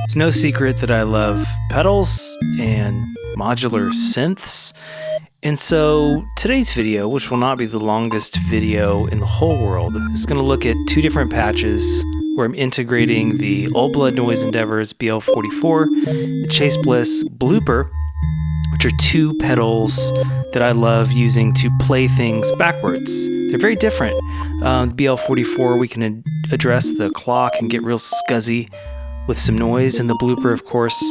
It's no secret that I love pedals and modular synths. And so today's video, which will not be the longest video in the whole world, is going to look at two different patches where I'm integrating the Old Blood Noise Endeavors BL-44, the Chase Bliss Blooper, which are two pedals that I love using to play things backwards. They're very different. The BL-44, we can address the clock and get real scuzzy with some noise, and the Blooper, of course,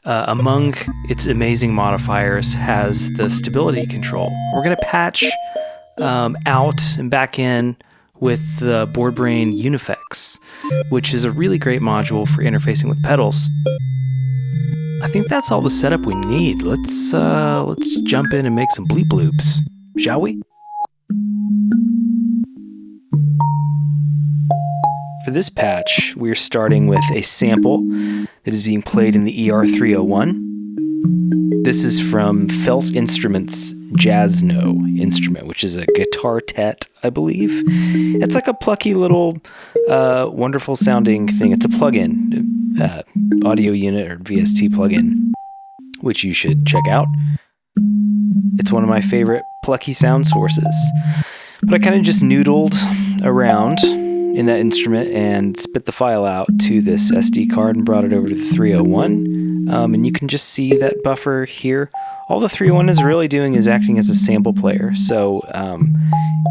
among its amazing modifiers, has the stability control. We're going to patch out and back in with the Boredbrain UNIFX, which is a really great module for interfacing with pedals. I think that's all the setup we need. Let's jump in and make some bleep bloops, shall we? For this patch, we're starting with a sample that is being played in the ER301. This is from Felt Instruments' Jazzno instrument, which is a guitar tet, I believe. It's like a plucky little, wonderful sounding thing. It's a plugin, audio unit or VST plugin, which you should check out. It's one of my favorite plucky sound sources. But I kind of just noodled around in that instrument and spit the file out to this SD card and brought it over to the 301. And you can just see that buffer here. All the 301 is really doing is acting as a sample player. So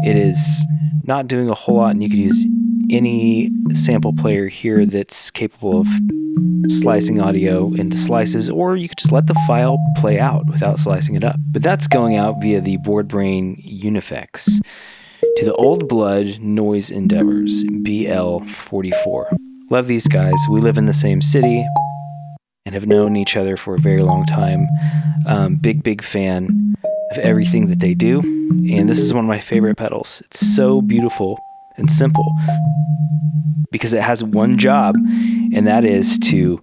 it is not doing a whole lot, and you could use any sample player here that's capable of slicing audio into slices, or you could just let the file play out without slicing it up. But that's going out via the Boredbrain UNIFX to the Old Blood Noise Endeavors BL-44. Love these guys. We live in the same city and have known each other for a very long time. Big fan of everything that they do, and this is one of my favorite pedals. It's so beautiful and simple because it has one job, and that is to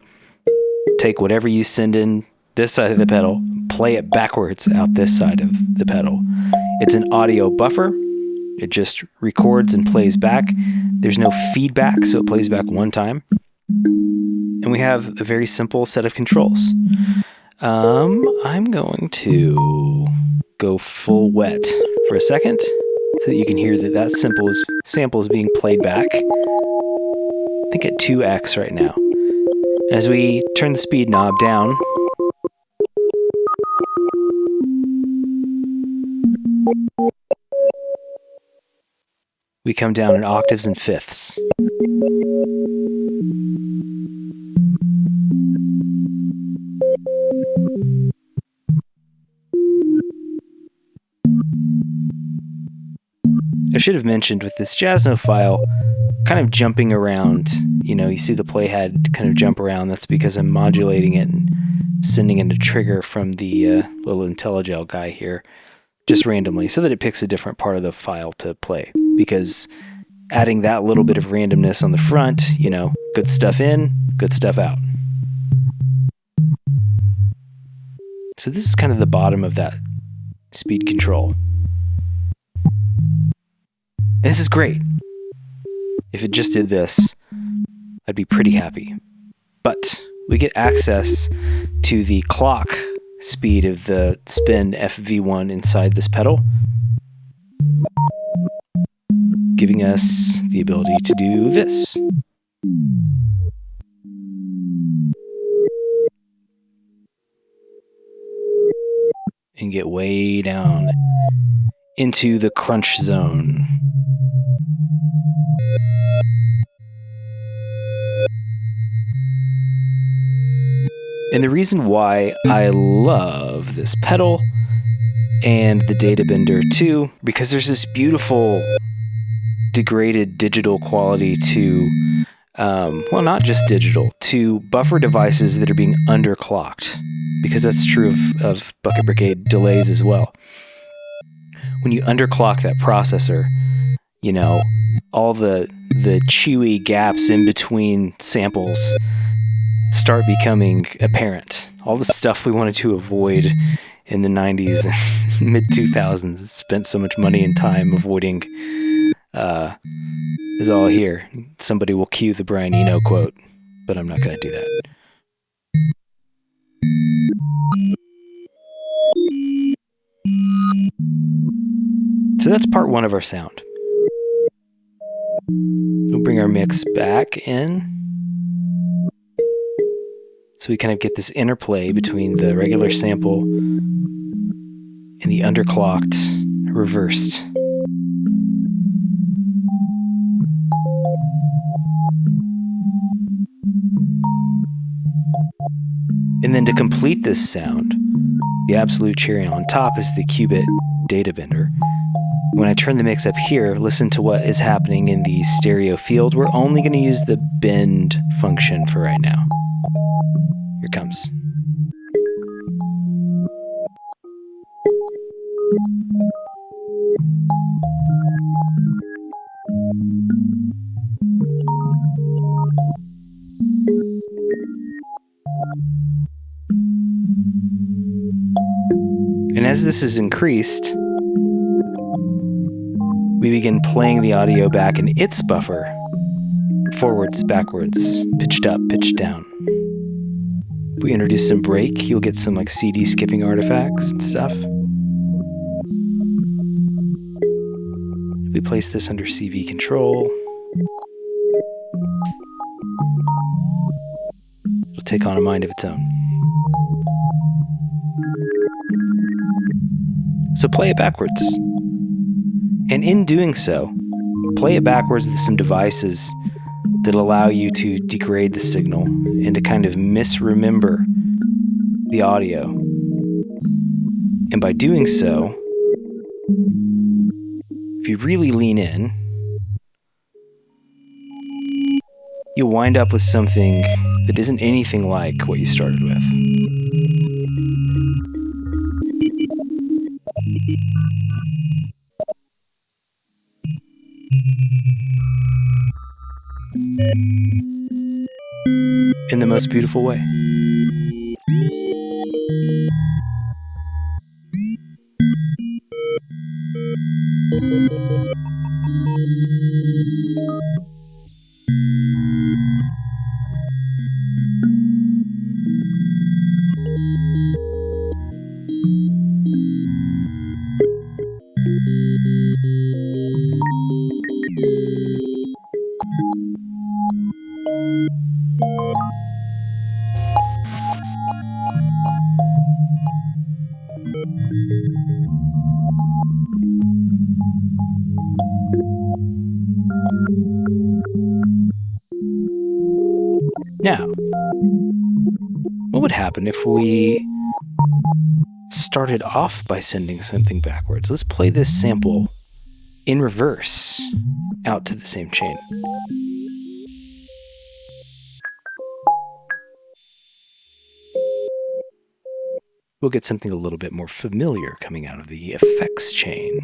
take whatever you send in this side of the pedal, play it backwards out this side of the pedal. It's an audio buffer. It just records and plays back. There's no feedback, so it plays back one time. And we have a very simple set of controls. I'm going to go full wet for a second so that you can hear that sample is being played back. I think at 2x right now. As we turn the speed knob down, we come down in octaves and fifths. I should have mentioned with this Jazzno file, kind of jumping around, you see the playhead kind of jump around. That's because I'm modulating it and sending in a trigger from the little IntelliGel guy here, just randomly, so that it picks a different part of the file to play. Because adding that little bit of randomness on the front, good stuff in, good stuff out. So this is kind of the bottom of that speed control. And this is great. If it just did this, I'd be pretty happy. But we get access to the clock speed of the spin FV1 inside this pedal, giving us the ability to do this. And get way down into the crunch zone. And the reason why I love this pedal and the Data Bender too, because there's this beautiful degraded digital quality to, not just digital, to buffer devices that are being underclocked, because that's true of Bucket Brigade delays as well. When you underclock that processor, all the chewy gaps in between samples start becoming apparent. All the stuff we wanted to avoid in the 90s and mid-2000s, spent so much money and time avoiding, is all here. Somebody will cue the Brian Eno quote. but I'm not going to do that. So that's part one of our sound. We'll bring our mix back in. So we kind of get this interplay between the regular sample and the underclocked, reversed. And then to complete this sound, the absolute cherry on top is the Qubit Data Bender. When I turn the mix up here, listen to what is happening in the stereo field. We're only going to use the bend function for right now. Here it comes. And as this is increased, we begin playing the audio back in its buffer, forwards, backwards, pitched up, pitched down. If we introduce some break, you'll get some like CD skipping artifacts and stuff. If we place this under CV control, it'll take on a mind of its own. So play it backwards. And in doing so, play it backwards with some devices that allow you to degrade the signal and to kind of misremember the audio. And by doing so, if you really lean in, you'll wind up with something that isn't anything like what you started with. In the most beautiful way. Now, what would happen if we started off by sending something backwards? Let's play this sample in reverse out to the same chain. We'll get something a little bit more familiar coming out of the effects chain.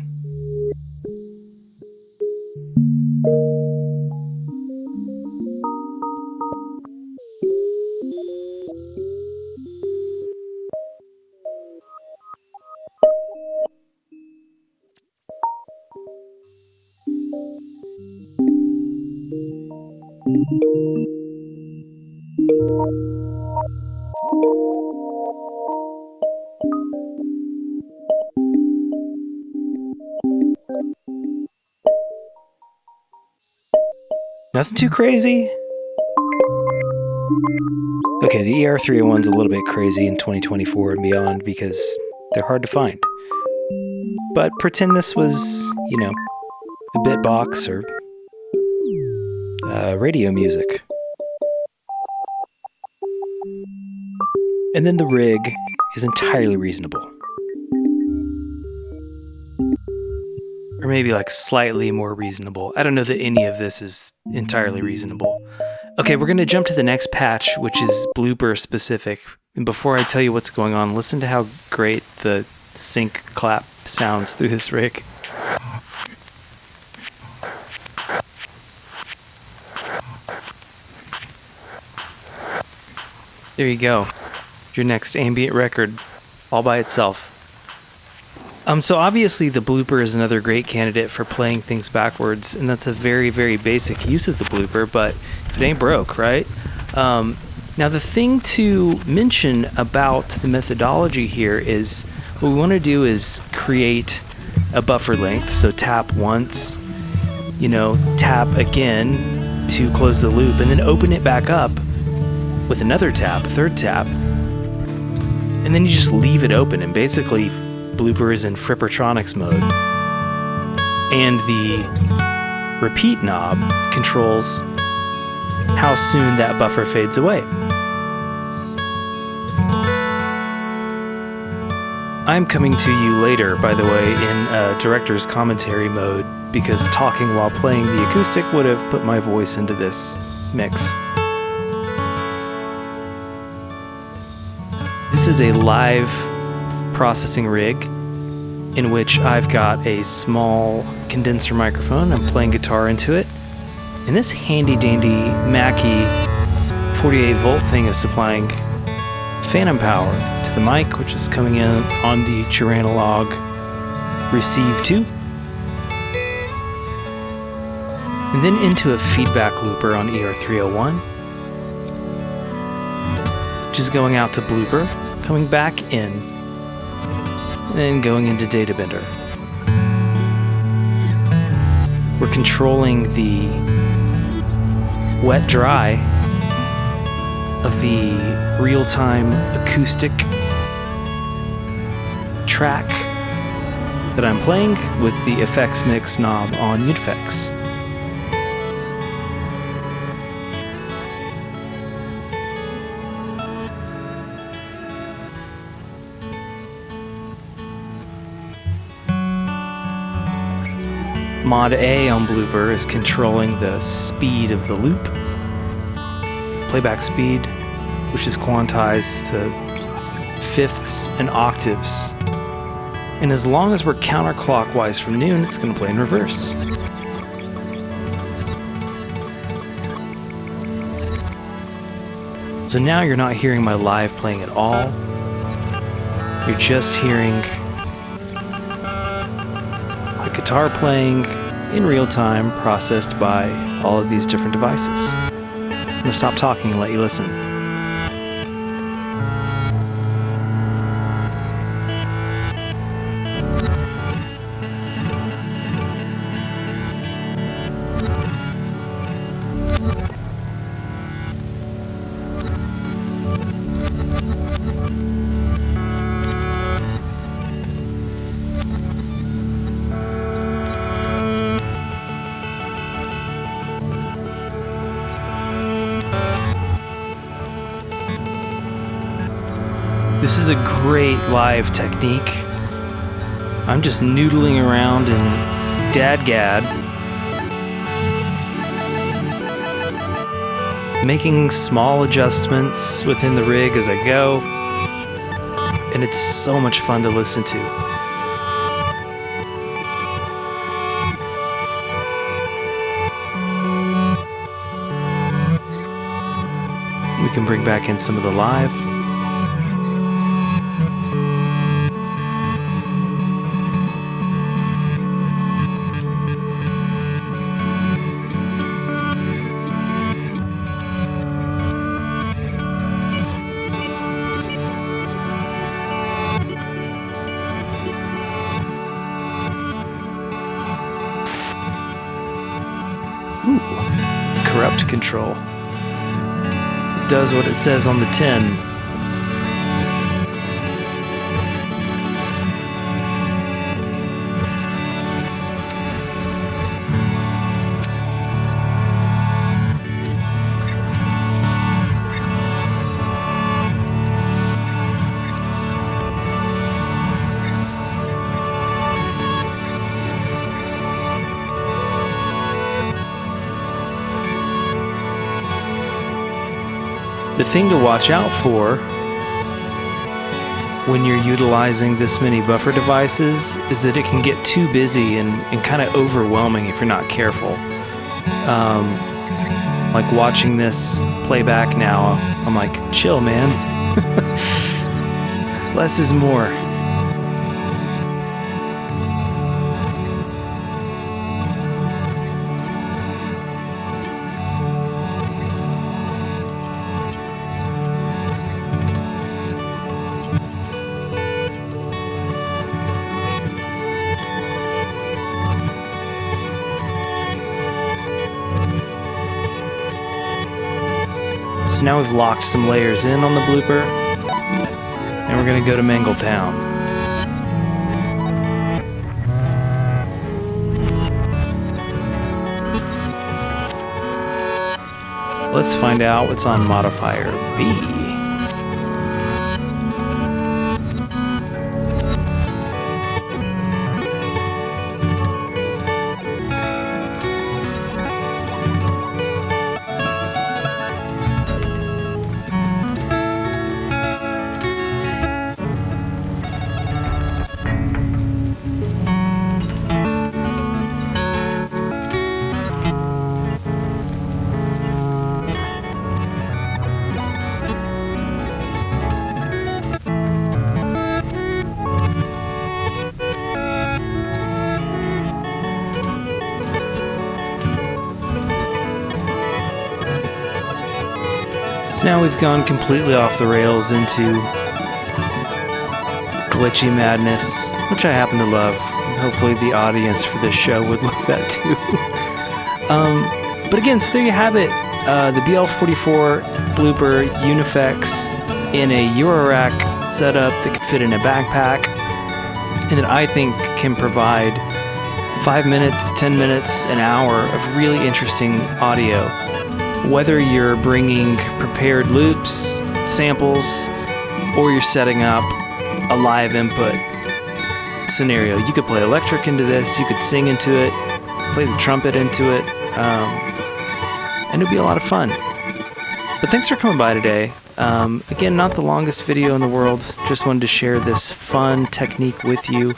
Nothing too crazy. Okay, the ER301's a little bit crazy in 2024 and beyond because they're hard to find. But pretend this was, you know, a bitbox or radio music. And then the rig is entirely reasonable. Or maybe like slightly more reasonable. I don't know that any of this is entirely reasonable. Okay, we're going to jump to the next patch, which is blooper specific. And before I tell you what's going on, listen to how great the sync clap sounds through this rig. There you go. Your next ambient record all by itself. So obviously the blooper is another great candidate for playing things backwards, and that's a very, very basic use of the blooper, but if it ain't broke, right? Now the thing to mention about the methodology here is what we want to do is create a buffer length. So tap once, tap again to close the loop, and then open it back up with another tap, third tap, and then you just leave it open, and basically Blooper is in Frippertronics mode. And the repeat knob controls how soon that buffer fades away. I'm coming to you later, by the way, in director's commentary mode, because talking while playing the acoustic would have put my voice into this mix. This is a live processing rig in which I've got a small condenser microphone. I'm playing guitar into it. And this handy dandy Mackie 48 volt thing is supplying phantom power to the mic, which is coming in on the Geranalog Receive 2. And then into a feedback looper on ER301, which is going out to Blooper, coming back in, and then going into Data Bender. We're controlling the wet-dry of the real-time acoustic track that I'm playing with the effects mix knob on UNIFX. Mod A on Blooper is controlling the speed of the loop, playback speed, which is quantized to fifths and octaves. And as long as we're counterclockwise from noon, it's going to play in reverse. So now you're not hearing my live playing at all. You're just hearing the guitar playing in real time, processed by all of these different devices. I'm going to stop talking and let you listen. This is a great live technique. I'm just noodling around in DADGAD, making small adjustments within the rig as I go, and it's so much fun to listen to. We can bring back in some of the live. Ooh, corrupt control. It does what it says on the tin. The thing to watch out for when you're utilizing this many buffer devices is that it can get too busy and kind of overwhelming if you're not careful. Like watching this playback now, I'm like, chill, man. Less is more. So now we've locked some layers in on the blooper, and we're gonna go to Mangle Town. Let's find out what's on modifier B. So now we've gone completely off the rails into glitchy madness, which I happen to love. Hopefully the audience for this show would love that too. But again, so there you have it. The BL-44 Blooper UNIFX in a Eurorack setup that could fit in a backpack, and that I think can provide 5 minutes, 10 minutes, an hour of really interesting audio. Whether you're bringing prepared loops, samples, or you're setting up a live input scenario. You could play electric into this, you could sing into it, play the trumpet into it, and it'd be a lot of fun. But thanks for coming by today. Again, not the longest video in the world, just wanted to share this fun technique with you.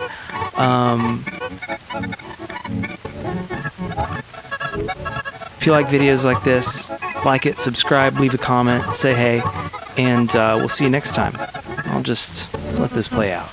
If you like videos like this, like it, subscribe, leave a comment, say hey, and we'll see you next time. I'll just let this play out.